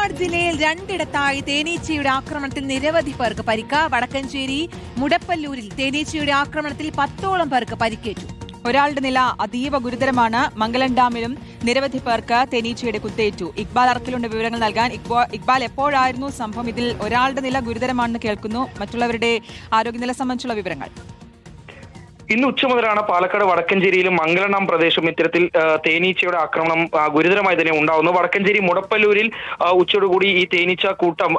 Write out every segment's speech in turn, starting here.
പാലക്കാട് ജില്ലയിൽ രണ്ടിടത്തായി തേനീച്ചയുടെ ആക്രമണത്തിൽ നിരവധി പേർക്ക് പരിക്ക്. വടക്കഞ്ചേരി മുടപ്പല്ലൂരിൽ തേനീച്ചയുടെ ആക്രമണത്തിൽ 10ഓളം പേർക്ക് പരിക്കേറ്റു. ഒരാളുടെ നില അതീവ ഗുരുതരമാണ്. മംഗലം ഡാമിലും നിരവധി പേർക്ക് തേനീച്ചയുടെ കുത്തേറ്റു. ഇക്ബാൽ അറക്കലുണ്ട് വിവരങ്ങൾ നൽകാൻ. ഇക്ബാൽ, എപ്പോഴായിരുന്നു സംഭവം? ഇതിൽ ഒരാളുടെ നില ഗുരുതരമാണെന്ന് കേൾക്കുന്നു. മറ്റുള്ളവരുടെ ആരോഗ്യനില സംബന്ധിച്ചുള്ള വിവരങ്ങൾ. ഇന്ന് ഉച്ച മുതലാണ് പാലക്കാട് വടക്കഞ്ചേരിയിലും മംഗലം പ്രദേശം ഇത്തരത്തിൽ തേനീച്ചയുടെ ആക്രമണം ഗുരുതരമായി തന്നെ ഉണ്ടാവുന്നു. വടക്കഞ്ചേരി മുടപ്പല്ലൂരിൽ ഉച്ചയോടുകൂടി ഈ തേനീച്ച കൂട്ടം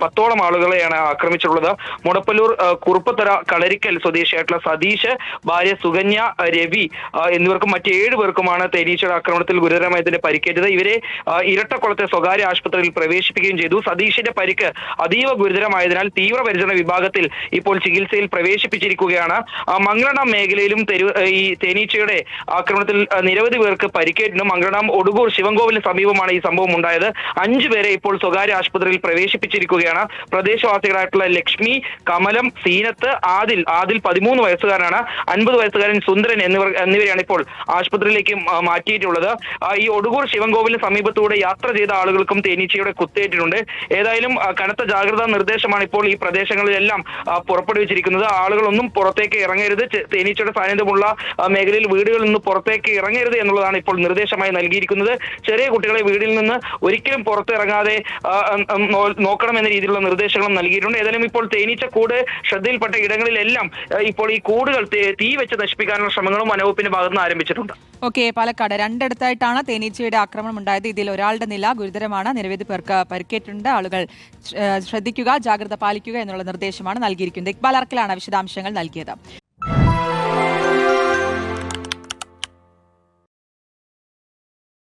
10ഓളം ആളുകളെയാണ് ആക്രമിച്ചിട്ടുള്ളത്. മുടപ്പല്ലൂർ കുറുപ്പത്തറ കളരിക്കൽ സ്വദേശിയായിട്ടുള്ള സതീഷ്, ഭാര്യ സുകന്യ, രവി എന്നിവർക്കും മറ്റ് 7 പേർക്കുമാണ് തേനീച്ചയുടെ ആക്രമണത്തിൽ ഗുരുതരമായി തന്നെ പരിക്കേറ്റത്. ഇവരെ ഇരട്ടക്കുളത്തെ സ്വകാര്യ ആശുപത്രിയിൽ പ്രവേശിപ്പിക്കുകയും ചെയ്തു. സതീഷിന്റെ പരിക്ക് അതീവ ഗുരുതരമായതിനാൽ തീവ്രപരിചരണ വിഭാഗത്തിൽ ഇപ്പോൾ ചികിത്സയിൽ പ്രവേശിപ്പിച്ചിരിക്കുകയാണ്. മംഗലം മേഖലയിലും ഈ തേനീച്ചയുടെ ആക്രമണത്തിൽ നിരവധി പേർക്ക് പരിക്കേറ്റിരുന്നു. മംഗലം ഒടുകൂർ ശിവൻകോവിലിന് സമീപമാണ് ഈ സംഭവം ഉണ്ടായത്. 5 പേരെ ഇപ്പോൾ സ്വകാര്യ ആശുപത്രിയിൽ പ്രവേശിപ്പിച്ചിരിക്കുകയാണ്. പ്രദേശവാസികളായിട്ടുള്ള ലക്ഷ്മി, കമലം, സീനത്ത്, ആദിൽ 13 വയസ്സുകാരനാണ്, 50 വയസ്സുകാരൻ സുന്ദരൻ എന്നിവരെയാണ് ഇപ്പോൾ ആശുപത്രിയിലേക്ക് മാറ്റിയിട്ടുള്ളത്. ഈ ഒടുകൂർ ശിവൻകോവിലിന് സമീപത്തൂടെ യാത്ര ചെയ്ത ആളുകൾക്കും തേനീച്ചയുടെ കുത്തേറ്റിട്ടുണ്ട്. ഏതായാലും കനത്ത ജാഗ്രതാ നിർദ്ദേശമാണ് ഇപ്പോൾ ഈ പ്രദേശങ്ങളിലെല്ലാം പുറപ്പെടുവിച്ചിരിക്കുന്നത്. ആളുകളൊന്നും പുറത്തേക്ക് ഇറങ്ങരുത്, തേനീച്ചയുടെ സാന്നിധ്യമുള്ള മേഖലയിൽ വീടുകളിൽ നിന്ന് പുറത്തേക്ക് ഇറങ്ങരുത് എന്നുള്ളതാണ് ഇപ്പോൾ നിർദ്ദേശമായി നൽകിയിരിക്കുന്നത്. ചെറിയ കുട്ടികളെ വീടിൽ നിന്ന് ഒരിക്കലും പുറത്തിറങ്ങാതെ നോക്കണമെന്ന രീതിയിലുള്ള നിർദ്ദേശങ്ങളും നൽകിയിട്ടുണ്ട്. ഏതായാലും ഇപ്പോൾ തേനീച്ച കൂട് ശ്രദ്ധയിൽപ്പെട്ട ഇടങ്ങളിലെല്ലാം ഇപ്പോൾ ഈ കൂടുകൾ തീ വെച്ച് നശിപ്പിക്കാനുള്ള ശ്രമങ്ങളും വനവകുപ്പിന്റെ ഭാഗത്തുനിന്ന് ആരംഭിച്ചിട്ടുണ്ട്. ഓക്കെ, പാലക്കാട് രണ്ടിടത്തായിട്ടാണ് തേനീച്ചയുടെ ആക്രമണം ഉണ്ടായത്. ഇതിൽ ഒരാളുടെ നില ഗുരുതരമാണ്. നിരവധി പേർക്ക് പരിക്കേറ്റുണ്ട്. ആളുകൾ ശ്രദ്ധിക്കുക, ജാഗ്രത പാലിക്കുക എന്നുള്ള നിർദ്ദേശമാണ് നൽകിയിരിക്കുന്നത്. ഇക്ബാൽ അറക്കലാണ് വിശദാംശങ്ങൾ നൽകിയത്.